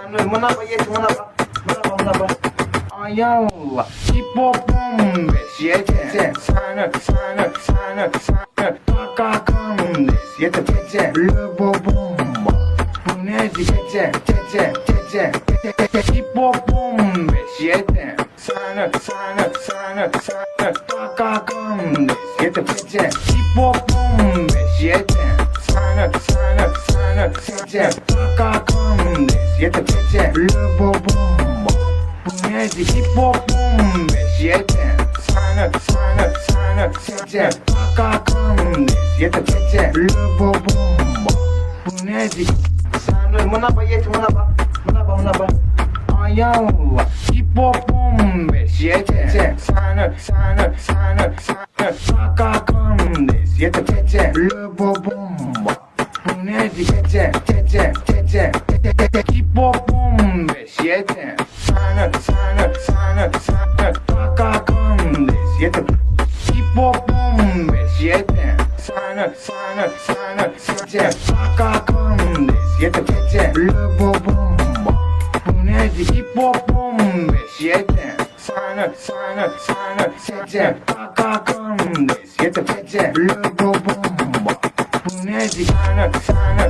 Mınaba yet mınaba. Mınaba. Ay Allah. Hipopom beş yete. Sana. Kakakam des yete tete. Lebobomba. Bu ne tete. Hipopom beş yete. Sana. Kakakam des yete tete. Hipopom beş yete. Sana. Tete. Kakakam des yete tete. Lebobomba. Bu ne hipopom beş yete. Sana. Tete. Kakakam des yete tete. Lebobomba. Bu ne sana mınaba yet mınaba. Ay Allah. Hipopom beş yete. Sana. Kakakam des yete tete. Lebobomba. Bu ne tete. Hipopom beş yete. Sana. Kakakam des yete. Hipopom beş yete. Sana. Tete. Kakakam des yete tete. Lebobomba. Bu ne hipopom beş yete. Sana. Tete. Kakakam des yete tete. Lebobomba. Bu ne sana.